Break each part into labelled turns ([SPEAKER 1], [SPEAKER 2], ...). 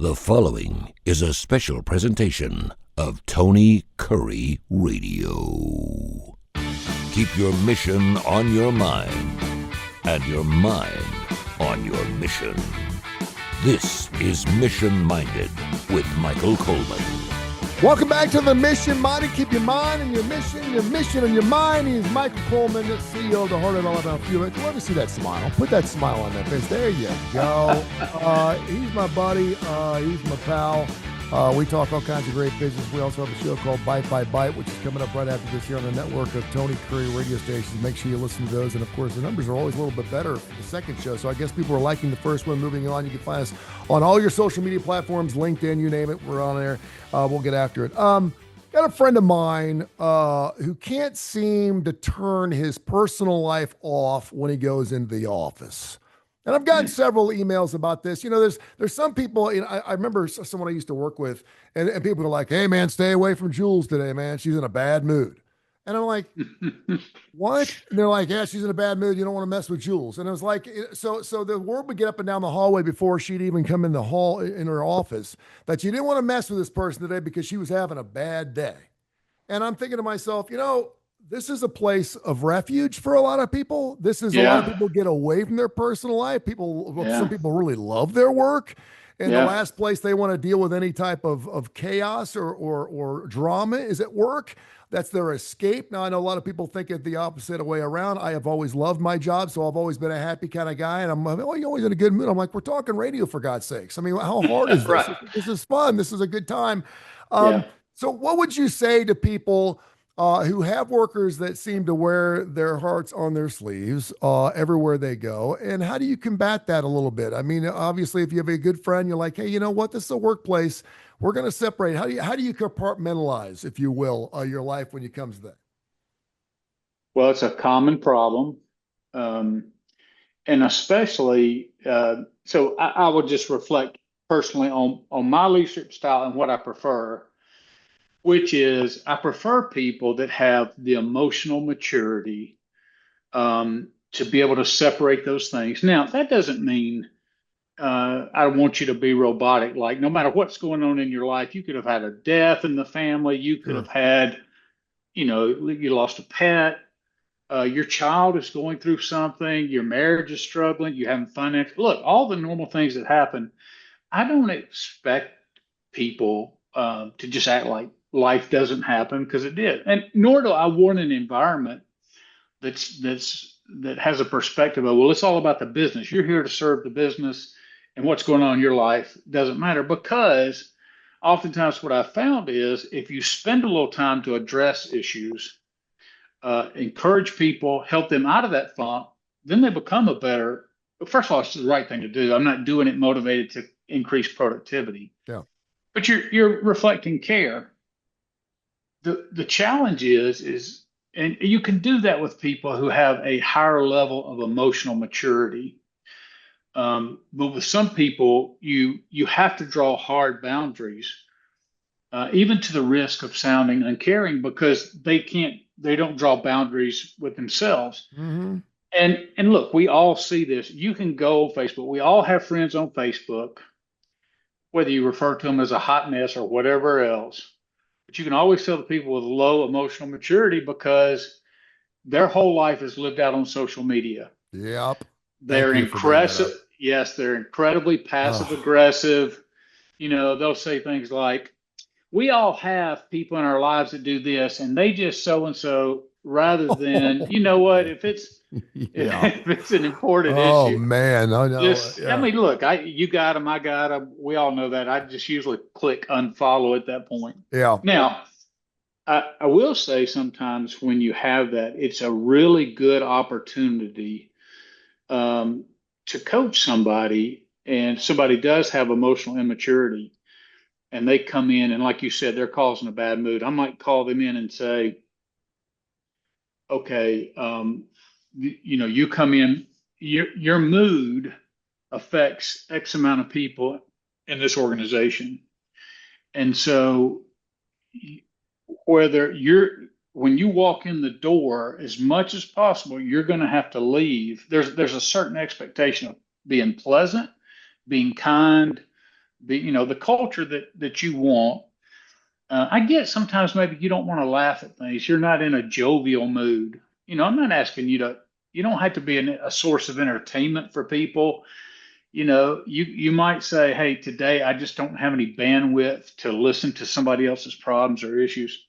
[SPEAKER 1] The following is a special presentation of Tony Curry Radio. Keep your mission on your mind and your mind on your mission. This is Mission Minded with Michael Coleman.
[SPEAKER 2] Welcome back to the Mission Minded. Keep your mind and your mission and your mind. He's Michael Coleman, the CEO of the Heart of Alabama Fuel. Let me see that smile. Put that smile on that face. There you go. He's my buddy. He's my pal. We talk all kinds of great business. We also have a show called Bite by Bite, which is coming up right after this here on the network of Tony Curry radio stations. Make sure you listen to those. And, of course, the numbers are always a little bit better for the second show. So I guess people are liking the first one. Moving on, you can find us on all your social media platforms, LinkedIn, you name it. We're on there. We'll get after it. Got a friend of mine who can't seem to turn his personal life off when he goes into the office. And I've gotten several emails about this. You know, there's some people, I remember someone I used to work with, and people are like, hey, man, stay away from Jules today, man. She's in a bad mood. And I'm like, what? And they're like, yeah, she's in a bad mood. You don't want to mess with Jules. And it was like, so the word would get up and down the hallway before she'd even come in the hall in her office that you didn't want to mess with this person today because she was having a bad day. And I'm thinking to myself, this is a place of refuge for a lot of people. This is a lot of people get away from their personal life. Some people really love their work. And the last place they want to deal with any type of chaos or drama is at work. That's their escape. Now, I know a lot of people think it the opposite way around. I have always loved my job, so I've always been a happy kind of guy. And you're always in a good mood. I'm like, we're talking radio, for God's sakes. I mean, how hard is this?
[SPEAKER 3] Right.
[SPEAKER 2] This is fun. This is a good time. So what would you say to people who have workers that seem to wear their hearts on their sleeves everywhere they go? And how do you combat that a little bit? I mean, obviously, if you have a good friend, you're like, hey, you know what? This is a workplace. We're going to separate. How do you compartmentalize, if you will, your life when it comes to that?
[SPEAKER 3] Well, it's a common problem. And especially, so I would just reflect personally on my leadership style and what I prefer, which is I prefer people that have the emotional maturity to be able to separate those things. Now, that doesn't mean I want you to be robotic. Like, no matter what's going on in your life, you could have had a death in the family. You could have had, you lost a pet. Your child is going through something. Your marriage is struggling. You're having financial. Look, all the normal things that happen. I don't expect people to just act like life doesn't happen, because it did. And nor do I want an environment that has a perspective of, well, it's all about the business. You're here to serve the business, and what's going on in your life doesn't matter. Because oftentimes what I found is if you spend a little time to address issues, encourage people, help them out of that funk, then they become a better. First of all, it's the right thing to do. I'm not doing it motivated to increase productivity.
[SPEAKER 2] Yeah.
[SPEAKER 3] But you're reflecting care. The challenge is, and you can do that with people who have a higher level of emotional maturity. But with some people, you have to draw hard boundaries, even to the risk of sounding uncaring, because they don't draw boundaries with themselves.
[SPEAKER 2] Mm-hmm.
[SPEAKER 3] And look, we all see this. You can go on Facebook. We all have friends on Facebook, whether you refer to them as a hot mess or whatever else. But you can always tell the people with low emotional maturity because their whole life is lived out on social media.
[SPEAKER 2] Yep.
[SPEAKER 3] They're aggressive. Yes, they're incredibly passive aggressive. They'll say things like, we all have people in our lives that do this, and they just so and so, rather than, if it's if it's an important issue.
[SPEAKER 2] Oh man, I know.
[SPEAKER 3] I mean, look, you got them, I got them. We all know that. I just usually click unfollow at that point.
[SPEAKER 2] Yeah.
[SPEAKER 3] Now, I will say sometimes when you have that, it's a really good opportunity to coach somebody, and somebody does have emotional immaturity, and they come in and, like you said, they're causing a bad mood. I might call them in and say, okay, you come in, your mood affects X amount of people in this organization. And so when you walk in the door, as much as possible, you're going to have to leave. There's a certain expectation of being pleasant, being kind, the culture that you want. I get sometimes maybe you don't want to laugh at things. You're not in a jovial mood. I'm not asking you don't have to be a source of entertainment for people. You might say, hey, today I just don't have any bandwidth to listen to somebody else's problems or issues.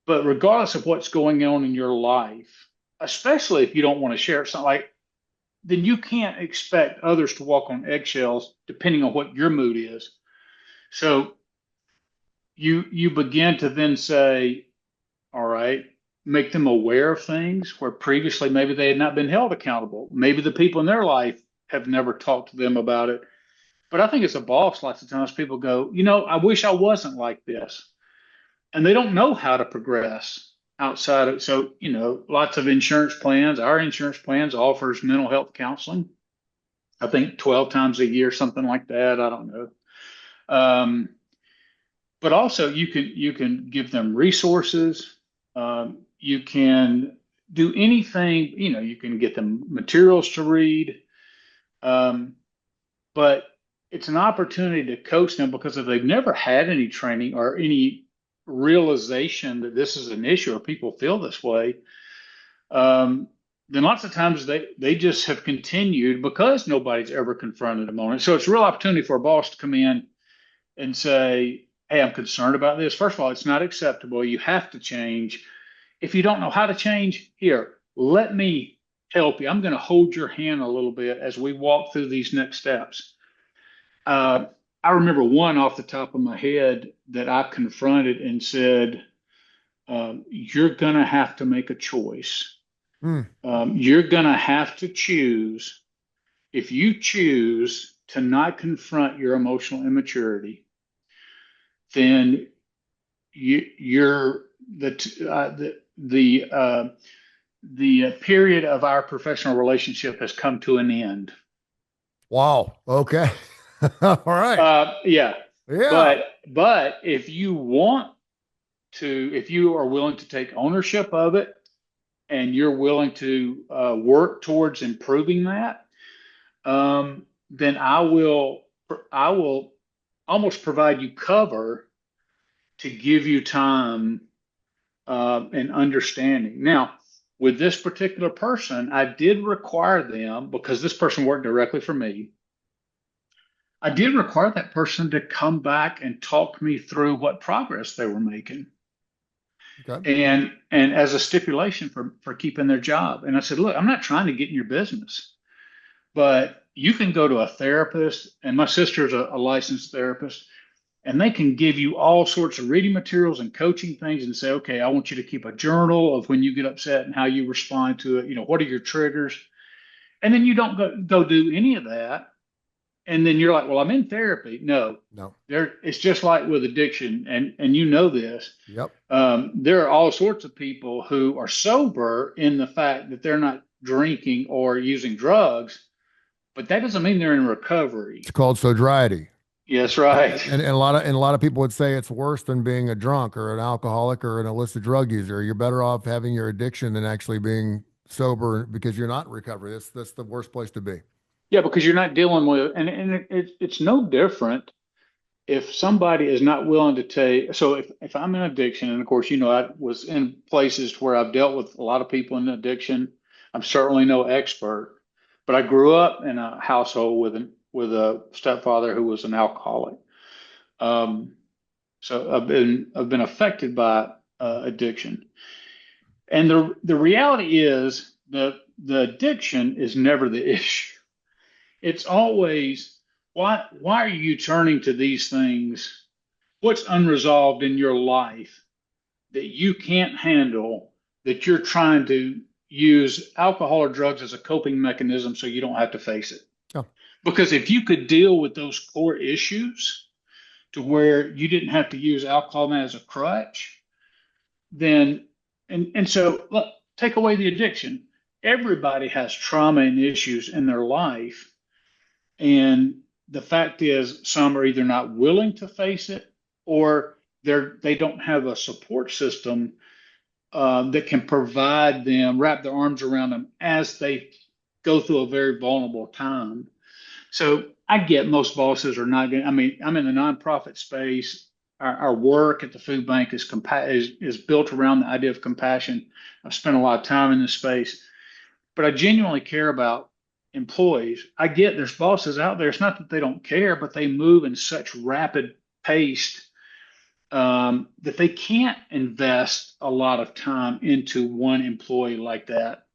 [SPEAKER 3] But regardless of what's going on in your life, especially if you don't want to share something then you can't expect others to walk on eggshells depending on what your mood is. So you begin to then say, all right, make them aware of things where previously maybe they had not been held accountable. Maybe the people in their life have never talked to them about it. But I think as a boss, lots of times people go, I wish I wasn't like this. And they don't know how to progress outside of, so, lots of insurance plans, our insurance plans offers mental health counseling. I think 12 times a year, something like that. I don't know. But also you can give them resources. You can do anything, you can get them materials to read. But it's an opportunity to coach them, because if they've never had any training or any realization that this is an issue or people feel this way, then lots of times they just have continued because nobody's ever confronted them on it. So it's a real opportunity for a boss to come in and say, hey, I'm concerned about this. First of all, it's not acceptable. You have to change. If you don't know how to change, here, let me help you. I'm going to hold your hand a little bit as we walk through these next steps. I remember one off the top of my head that I confronted and said, you're going to have to make a choice. You're going to have to choose. If you choose to not confront your emotional immaturity, then you're the period of our professional relationship has come to an end.
[SPEAKER 2] Wow. Okay. All right.
[SPEAKER 3] Yeah.
[SPEAKER 2] Yeah.
[SPEAKER 3] But if you are willing to take ownership of it and you're willing to work towards improving that, then I will almost provide you cover to give you time and understanding. Now, with this particular person, I did require them, because this person worked directly for me, I did require that person to come back and talk me through what progress they were making.
[SPEAKER 2] Okay.
[SPEAKER 3] And as a stipulation for keeping their job. And I said, look, I'm not trying to get in your business, but you can go to a therapist, and my sister's a licensed therapist, and they can give you all sorts of reading materials and coaching things and say, okay, I want you to keep a journal of when you get upset and how you respond to it. What are your triggers? And then you don't go do any of that. And then you're like, well, I'm in therapy. No. It's just like with addiction. And this.
[SPEAKER 2] Yep.
[SPEAKER 3] There are all sorts of people who are sober in the fact that they're not drinking or using drugs, but that doesn't mean they're in recovery.
[SPEAKER 2] It's called sobriety.
[SPEAKER 3] Yes, right.
[SPEAKER 2] And a lot of people would say it's worse than being a drunk or an alcoholic or an illicit drug user. You're better off having your addiction than actually being sober, because you're not in recovery. That's the worst place to be.
[SPEAKER 3] Yeah, because you're not dealing with, and it's no different if somebody is not willing to take. So if I'm in addiction, and of course, I was in places where I've dealt with a lot of people in addiction. I'm certainly no expert, but I grew up in a household with a stepfather who was an alcoholic. So I've been affected by addiction, and the reality is the addiction is never the issue. It's always, why are you turning to these things? What's unresolved in your life that you can't handle, that you're trying to use alcohol or drugs as a coping mechanism so you don't have to face it?
[SPEAKER 2] Oh.
[SPEAKER 3] Because if you could deal with those core issues to where you didn't have to use alcohol as a crutch, then, and so look, take away the addiction. Everybody has trauma and issues in their life. And the fact is, some are either not willing to face it, or they don't have a support system that can provide them, wrap their arms around them as they go through a very vulnerable time. So I get most bosses are not going to, I mean, I'm in the nonprofit space. Our work at the food bank is built around the idea of compassion. I've spent a lot of time in this space, but I genuinely care about employees. I get there's bosses out there. It's not that they don't care, but they move in such rapid pace that they can't invest a lot of time into one employee like that.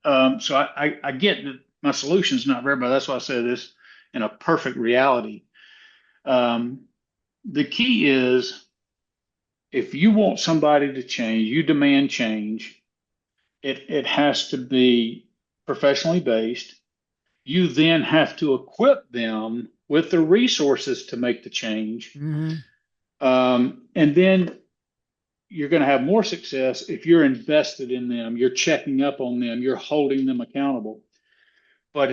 [SPEAKER 3] So I get that my solution is not for everybody. That's why I say this in a perfect reality. The key is if you want somebody to change, you demand change. It has to be professionally based. You then have to equip them with the resources to make the change.
[SPEAKER 2] Mm-hmm.
[SPEAKER 3] And then you're going to have more success if you're invested in them, you're checking up on them, you're holding them accountable. But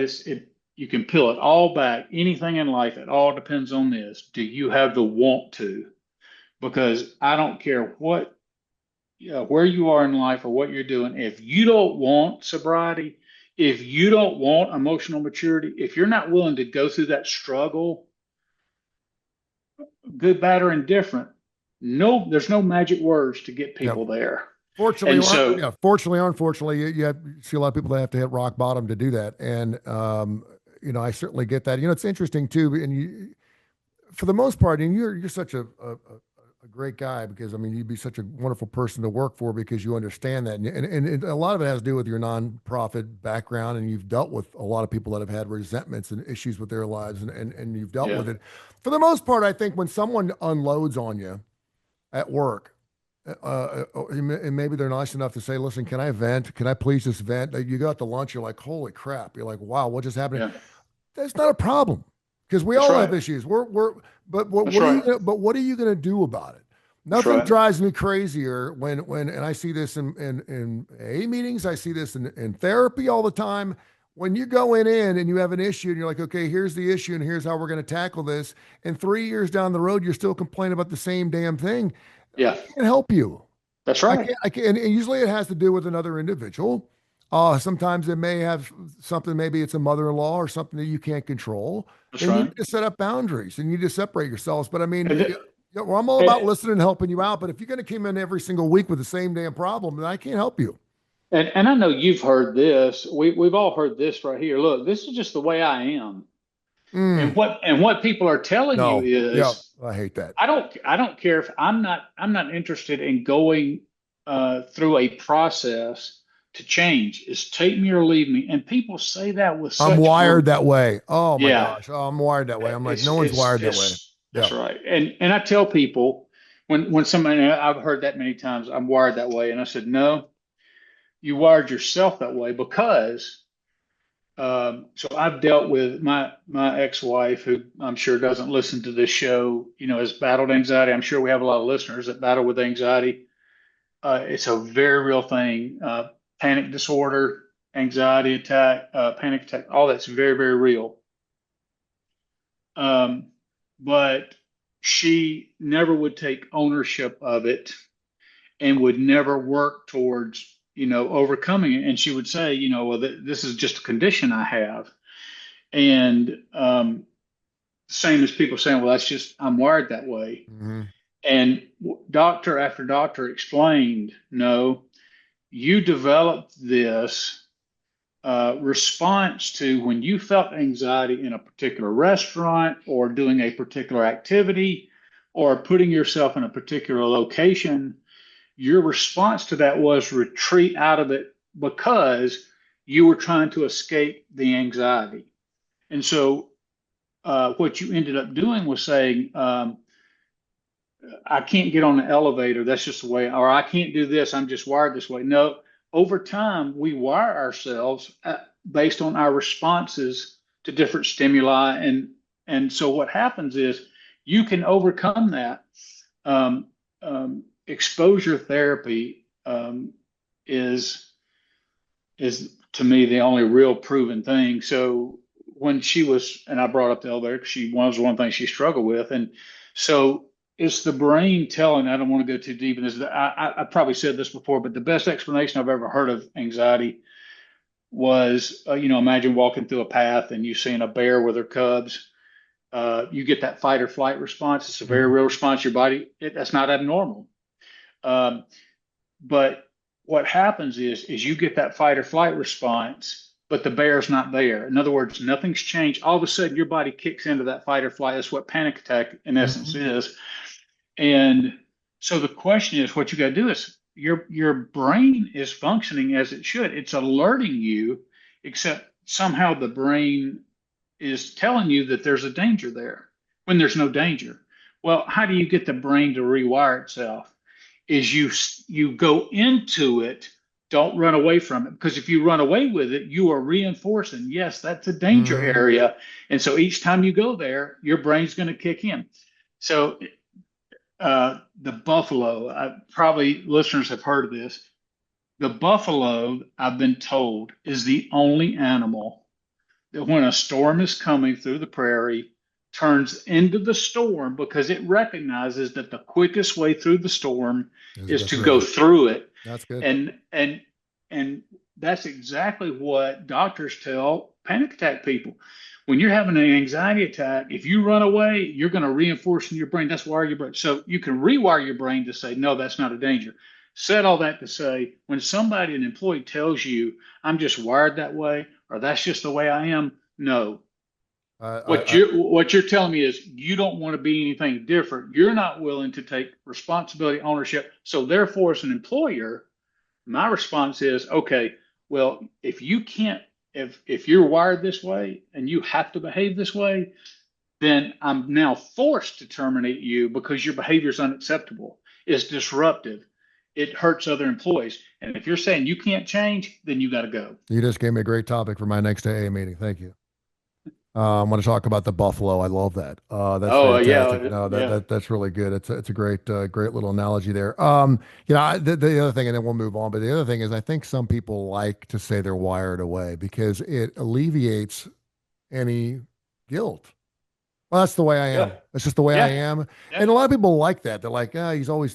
[SPEAKER 3] you can peel it all back. Anything in life, it all depends on this. Do you have the want to? Because I don't care what, where you are in life or what you're doing. If you don't want sobriety, if you don't want emotional maturity, if you're not willing to go through that struggle, good, bad, or indifferent, no, there's no magic words to get people there.
[SPEAKER 2] Fortunately,
[SPEAKER 3] and so,
[SPEAKER 2] yeah, fortunately, unfortunately, you see a lot of people that have to hit rock bottom to do that. And, I certainly get that. It's interesting too. And for the most part, and you're such a great guy because, you'd be such a wonderful person to work for because you understand that. And a lot of it has to do with your nonprofit background. And you've dealt with a lot of people that have had resentments and issues with their lives and you've dealt with it. For the most part, I think when someone unloads on you at work, and maybe they're nice enough to say, listen, can I vent? Can I please just vent? You go out to lunch, you're like, holy crap. You're like, wow, what just happened?
[SPEAKER 3] yeah,
[SPEAKER 2] That's not a problem because we
[SPEAKER 3] that's
[SPEAKER 2] all
[SPEAKER 3] right.
[SPEAKER 2] have issues. But what
[SPEAKER 3] That's
[SPEAKER 2] are
[SPEAKER 3] right.
[SPEAKER 2] what are you going to do about it?
[SPEAKER 3] That's
[SPEAKER 2] Nothing
[SPEAKER 3] right.
[SPEAKER 2] drives me crazier and I see this in AA meetings. I see this in therapy all the time. When you're going in and you have an issue and you're like, okay, here's the issue and here's how we're going to tackle this. And 3 years down the road, you're still complaining about the same damn thing.
[SPEAKER 3] Yeah,
[SPEAKER 2] I can't help you.
[SPEAKER 3] that's right.
[SPEAKER 2] I can't, and usually it has to do with another individual. Sometimes it may have something, maybe it's a mother-in-law or something that you can't control.
[SPEAKER 3] That's
[SPEAKER 2] And you
[SPEAKER 3] right.
[SPEAKER 2] need to set up boundaries and you need to separate yourselves. But
[SPEAKER 3] And,
[SPEAKER 2] well, I'm all
[SPEAKER 3] and,
[SPEAKER 2] about listening and helping you out. But if you're going to come in every single week with the same damn problem, then I can't help you.
[SPEAKER 3] and I know you've heard this. We've all heard this right here. Look, this is just the way I am.
[SPEAKER 2] Mm,
[SPEAKER 3] And what people are telling you
[SPEAKER 2] no. Yeah.
[SPEAKER 3] is,
[SPEAKER 2] I hate that.
[SPEAKER 3] I don't care if I'm not interested in going through a process to change. Is take me or leave me. And people say that with
[SPEAKER 2] I'm
[SPEAKER 3] such
[SPEAKER 2] wired that way. Oh my
[SPEAKER 3] yeah.
[SPEAKER 2] gosh. Oh, I'm wired that way. I'm like, no one's wired that way.
[SPEAKER 3] That's
[SPEAKER 2] Yeah.
[SPEAKER 3] right. And I tell people when somebody, I've heard that many times, I'm wired that way. And I said, no, you wired yourself that way because so I've dealt with my ex-wife, who I'm sure doesn't listen to this show, has battled anxiety. I'm sure we have a lot of listeners that battle with anxiety. It's a very real thing. Panic disorder, anxiety attack, panic attack, all that's very, very real. But she never would take ownership of it and would never work towards overcoming it. And she would say, well, this is just a condition I have. And same as people saying, well, that's just, I'm wired that way.
[SPEAKER 2] Mm-hmm.
[SPEAKER 3] And doctor after doctor explained, no, you developed this response to when you felt anxiety in a particular restaurant or doing a particular activity or putting yourself in a particular location. Your response to that was retreat out of it because you were trying to escape the anxiety. And so what you ended up doing was saying, I can't get on the elevator. That's just the way, or I can't do this. I'm just wired this way. No, over time, we wire ourselves based on our responses to different stimuli. And so what happens is you can overcome that. Exposure therapy is to me the only real proven thing. So when she was, and I brought up the elevator because she was one thing she struggled with, and so it's the brain telling. I don't want to go too deep in this. I probably said this before, but the best explanation I've ever heard of anxiety was, imagine walking through a path and you seeing a bear with her cubs. You get that fight or flight response. It's a very
[SPEAKER 2] Mhm.
[SPEAKER 3] real response. Your body, that's not abnormal. Um, but what happens is you get that fight or flight response, but the bear's not there. In other words, nothing's changed. All of a sudden, your body kicks into that fight or flight. That's what panic attack in essence
[SPEAKER 2] Mhm.
[SPEAKER 3] is. And so the question is, what you got to do is your brain is functioning as it should. It's alerting you, except somehow the brain is telling you that there's a danger there when there's no danger. Well, how do you get the brain to rewire itself? Is you go into it, don't run away from it, because if you run away with it, you are reinforcing, yes, that's a danger
[SPEAKER 2] Mhm.
[SPEAKER 3] area. And so each time you go there, your brain's going to kick in. So the buffalo, probably listeners have heard of this. The buffalo, I've been told, is the only animal that when a storm is coming through the prairie, turns into the storm because it recognizes that the quickest way through the storm
[SPEAKER 2] Just
[SPEAKER 3] is
[SPEAKER 2] go
[SPEAKER 3] to
[SPEAKER 2] through
[SPEAKER 3] go
[SPEAKER 2] it.
[SPEAKER 3] through it.
[SPEAKER 2] That's good.
[SPEAKER 3] And that's exactly what doctors tell panic attack people. When you're having an anxiety attack, if you run away, you're going to reinforce in your brain. That's wire your brain. So you can rewire your brain to say, no, that's not a danger. Said all that to say, when somebody, an employee tells you, I'm just wired that way, or that's just the way I am, no. What you're telling me is you don't want to be anything different. You're not willing to take responsibility, ownership. So therefore, as an employer, my response is, okay, well, if you can't, if you're wired this way and you have to behave this way, then I'm now forced to terminate you because your behavior is unacceptable, it's disruptive, it hurts other employees. And if you're saying you can't change, then you got to go.
[SPEAKER 2] You just gave me a great topic for my next AA meeting. Thank you. I want to talk about the buffalo. I love that. That's
[SPEAKER 3] Oh,
[SPEAKER 2] fantastic.
[SPEAKER 3] yeah,
[SPEAKER 2] No,
[SPEAKER 3] yeah,
[SPEAKER 2] that's really good. It's a great great little analogy there. The other thing, and then we'll move on. But the other thing is, I think some people like to say they're wired away because it alleviates any guilt. Well, that's the way I am.
[SPEAKER 3] yeah,
[SPEAKER 2] That's just the way I
[SPEAKER 3] yeah,
[SPEAKER 2] am. And
[SPEAKER 3] yeah,
[SPEAKER 2] a lot of people like that. They're like, ah, he's always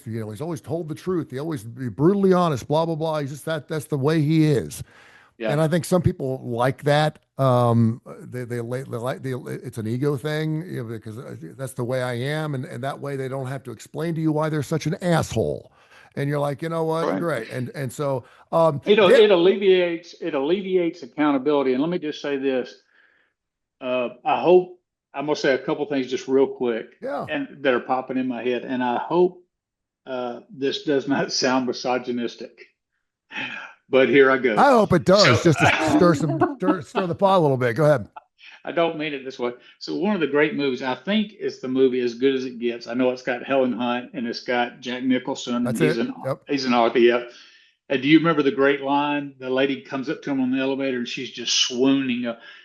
[SPEAKER 2] told the truth. He always be brutally honest, blah, blah, blah. He's just that's the way he is.
[SPEAKER 3] yeah.
[SPEAKER 2] And I think some people like that. They like it's an ego thing, because that's the way I am, and that way they don't have to explain to you why they're such an asshole. And you're like, you know what,
[SPEAKER 3] Right.
[SPEAKER 2] great. And so,
[SPEAKER 3] It alleviates accountability. And let me just say this. I hope I'm gonna say a couple things just real quick
[SPEAKER 2] yeah,
[SPEAKER 3] and that are popping in my head. And I hope this does not sound misogynistic, but here I go.
[SPEAKER 2] I hope it
[SPEAKER 3] So
[SPEAKER 2] does, just to stir the pot a little bit. Go ahead.
[SPEAKER 3] I don't mean it this way. So one of the great movies, I think it's the movie As Good as It Gets. I know it's got Helen Hunt and it's got Jack Nicholson and
[SPEAKER 2] That's
[SPEAKER 3] he's
[SPEAKER 2] it.
[SPEAKER 3] an
[SPEAKER 2] Yep.
[SPEAKER 3] he's an author. Yeah. And do you remember the great line? The lady comes up to him on the elevator and she's just swooning.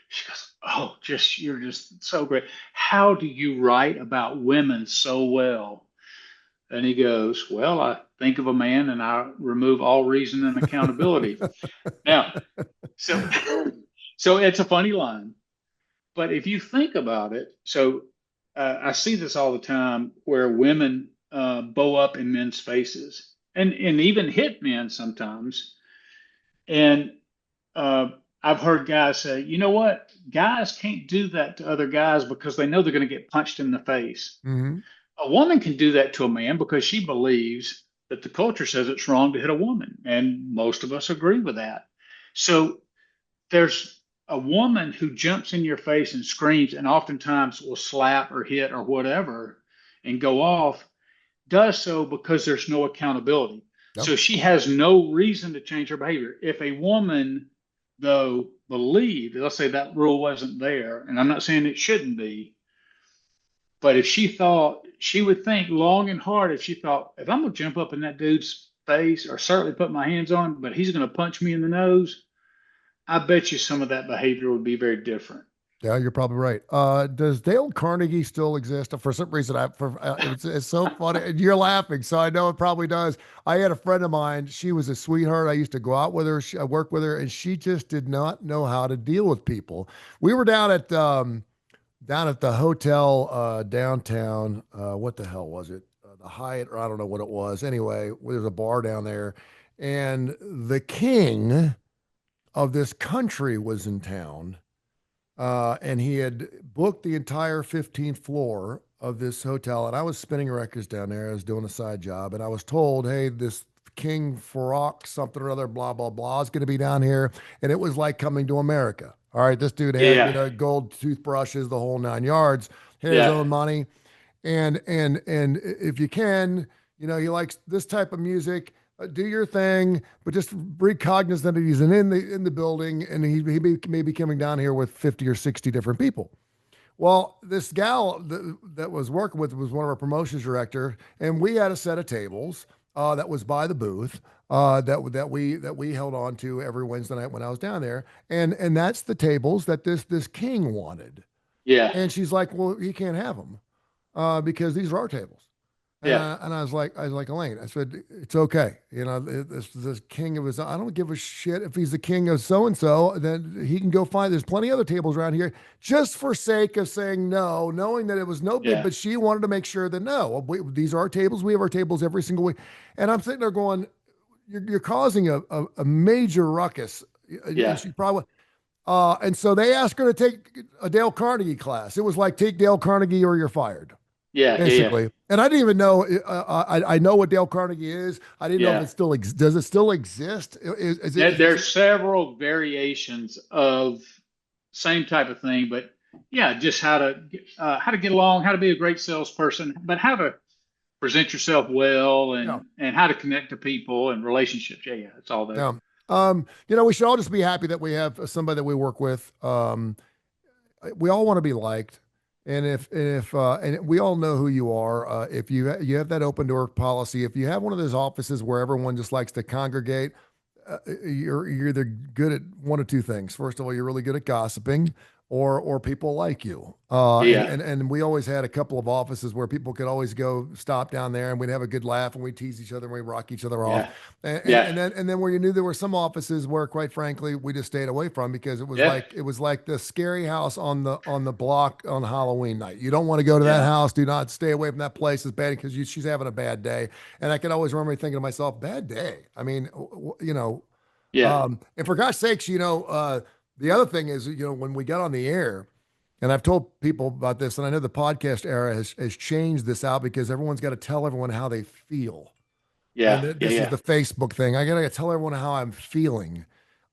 [SPEAKER 3] She goes, "Oh, just you're just so great. How do you write about women so well?" And he goes, "Well, I think of a man and I remove all reason and accountability." Now, so so it's a funny line, but if you think about it, so I see this all the time where women bow up in men's faces and even hit men sometimes. And uh, I've heard guys say, you know what? Guys can't do that to other guys because they know they're going to get punched in the face.
[SPEAKER 2] Hmm.
[SPEAKER 3] A woman can do that to a man because she believes that the culture says it's wrong to hit a woman. And most of us agree with that. So there's a woman who jumps in your face and screams and oftentimes will slap or hit or whatever and go off, does so because there's no accountability.
[SPEAKER 2] Yep.
[SPEAKER 3] So she has no reason to change her behavior. If a woman, though, believed, let's say that rule wasn't there, and I'm not saying it shouldn't be, but if she thought, she would think long and hard if she thought, if I'm going to jump up in that dude's face or certainly put my hands on him, but he's going to punch me in the nose, I bet you some of that behavior would be very different.
[SPEAKER 2] Yeah, you're probably right. Does Dale Carnegie still exist? For some reason, it's so funny. And you're laughing, so I know it probably does. I had a friend of mine. She was a sweetheart. I used to go out with her. I worked with her, and she just did not know how to deal with people. We were down at the hotel downtown. What the hell was it? The Hyatt, or I don't know what it was. Anyway, there's a bar down there, and the king of this country was in town. and he had booked the entire 15th floor of this hotel. And I was spinning records down there. I was doing a side job, and I was told, hey, this King Farouk something or other, blah, blah, blah, is going to be down here. And it was like coming to America. All right, this dude had,
[SPEAKER 3] Yeah.
[SPEAKER 2] gold toothbrushes, the whole 9 yards, had his
[SPEAKER 3] Yeah.
[SPEAKER 2] own money. And if you can, he likes this type of music. Do your thing, but just be cognizant that he's in the building, and may be coming down here with 50 or 60 different people. Well, this gal that was working with was one of our promotions director, and we had a set of tables that was by the booth that we held on to every Wednesday night when I was down there, and that's the tables that this king wanted.
[SPEAKER 3] Yeah.
[SPEAKER 2] And she's like, well, he can't have them because these are our tables.
[SPEAKER 3] Yeah.
[SPEAKER 2] And I was like, Elaine, I said, it's okay. This king of his, I don't give a shit if he's the king of so-and-so, then he can go find, there's plenty of other tables around here just for sake of saying no, knowing that it was no big,
[SPEAKER 3] Yeah.
[SPEAKER 2] but she wanted to make sure that no, these are our tables. We have our tables every single week. And I'm sitting there going, you're causing a major ruckus.
[SPEAKER 3] Yeah.
[SPEAKER 2] And she probably, and so they asked her to take a Dale Carnegie class. It was like, take Dale Carnegie or you're fired.
[SPEAKER 3] Yeah.
[SPEAKER 2] Basically. And I didn't even know. I know what Dale Carnegie is. I didn't know if
[SPEAKER 3] Yeah.
[SPEAKER 2] it still does it still exist?
[SPEAKER 3] There's several variations of same type of thing, but yeah, just how to get along, how to be a great salesperson, but how to present yourself well,
[SPEAKER 2] Yeah.
[SPEAKER 3] and how to connect to people and relationships. Yeah, yeah, it's all there.
[SPEAKER 2] Yeah. We should all just be happy that we have somebody that we work with. We all want to be liked. And and we all know who you are. If you have that open door policy, if you have one of those offices where everyone just likes to congregate, you're either good at one of two things. First of all, you're really good at gossiping, or people like you.
[SPEAKER 3] Yeah.
[SPEAKER 2] And we always had a couple of offices where people could always go stop down there, and we'd have a good laugh, and we'd tease each other, and we'd rock each other off.
[SPEAKER 3] Yeah.
[SPEAKER 2] And,
[SPEAKER 3] Yeah.
[SPEAKER 2] and then where you knew there were some offices where, quite frankly, we just stayed away from because it was
[SPEAKER 3] Yeah.
[SPEAKER 2] like the scary house on the block on Halloween night. You don't want to go to that
[SPEAKER 3] Yeah.
[SPEAKER 2] house. Do not stay away from that place. It's bad because she's having a bad day. And I could always remember thinking to myself, bad day. I mean,
[SPEAKER 3] Yeah.
[SPEAKER 2] and for God's sakes, the other thing is, when we got on the air, and I've told people about this, and I know the podcast era has changed this out because everyone's got to tell everyone how they feel.
[SPEAKER 3] Yeah.
[SPEAKER 2] And this
[SPEAKER 3] Yeah.
[SPEAKER 2] is the Facebook thing. I gotta tell everyone how I'm feeling.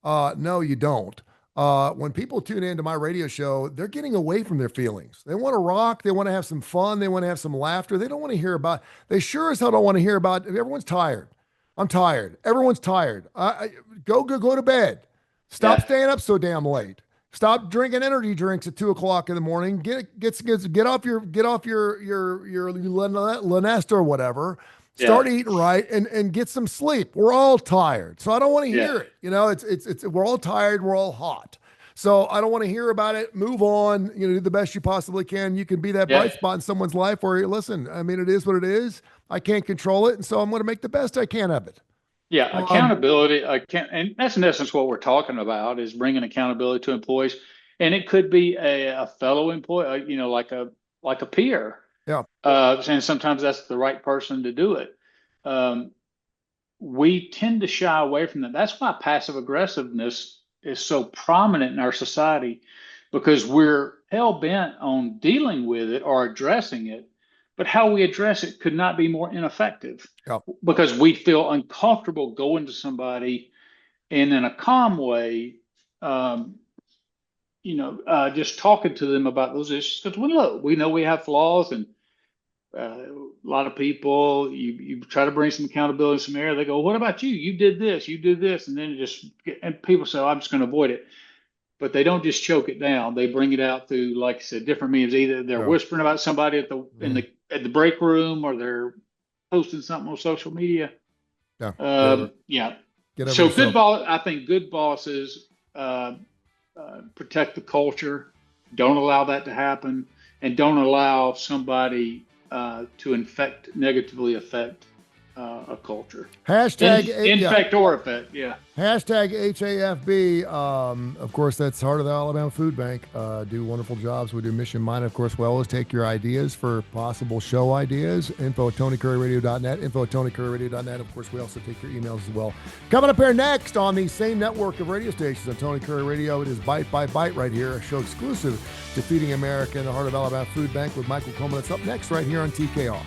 [SPEAKER 2] No, you don't. When people tune into my radio show, they're getting away from their feelings. They want to rock. They want to have some fun. They want to have some laughter. They don't want to hear about. They sure as hell don't want to hear about. Everyone's tired. I'm tired. Everyone's tired. Go to bed. Stop
[SPEAKER 3] Yeah.
[SPEAKER 2] staying up so damn late. Stop drinking energy drinks at 2 o'clock in the morning. Get off your Lanesta or whatever. Start eating right and get some sleep. We're all tired, so I don't want to hear it. It's we're all tired. We're all hot, so I don't want to hear about it. Move on. Do the best you possibly can. You can be that
[SPEAKER 3] Yeah.
[SPEAKER 2] bright spot in someone's life where, listen, I mean, it is what it is. I can't control it, and so I'm going to make the best I can of it.
[SPEAKER 3] Yeah, accountability, and that's in essence what we're talking about, is bringing accountability to employees, and it could be a fellow employee, like a peer.
[SPEAKER 2] Yeah.
[SPEAKER 3] And sometimes that's the right person to do it. We tend to shy away from that. That's why passive aggressiveness is so prominent in our society, because we're hell bent on dealing with it or addressing it. But how we address it could not be more ineffective,
[SPEAKER 2] Yeah.
[SPEAKER 3] because we feel uncomfortable going to somebody and in a calm way, just talking to them about those issues. Because we know we have flaws, and a lot of people, you try to bring some accountability in some area, they go, "What about you? You did this, and then and people say, I'm just going to avoid it." But they don't just choke it down. They bring it out through, like I said, different means. Either they're whispering about somebody at the break room, or they're posting something on social media.
[SPEAKER 2] Yeah.
[SPEAKER 3] Yeah.
[SPEAKER 2] Get over
[SPEAKER 3] So
[SPEAKER 2] yourself.
[SPEAKER 3] I think good bosses protect the culture, don't allow that to happen, and don't allow somebody to negatively affect a culture.
[SPEAKER 2] Hashtag
[SPEAKER 3] Infect or effect, yeah.
[SPEAKER 2] Hashtag HAFB. Of course, that's Heart of the Alabama Food Bank. Do wonderful jobs. We do Mission Minded. Of course, we always take your ideas for possible show ideas. Info at TonyCurryRadio.net. Info at TonyCurryRadio.net. Of course, we also take your emails as well. Coming up here next on the same network of radio stations on Tony Curry Radio, it is Bite by Bite right here, a show exclusive to Feeding America and the Heart of Alabama Food Bank with Michael Coleman. It's up next right here on TKR.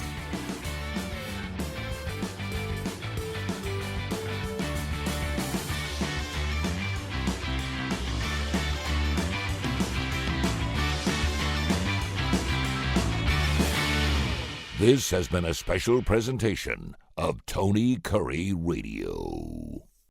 [SPEAKER 1] This has been a special presentation of Tony Curry Radio.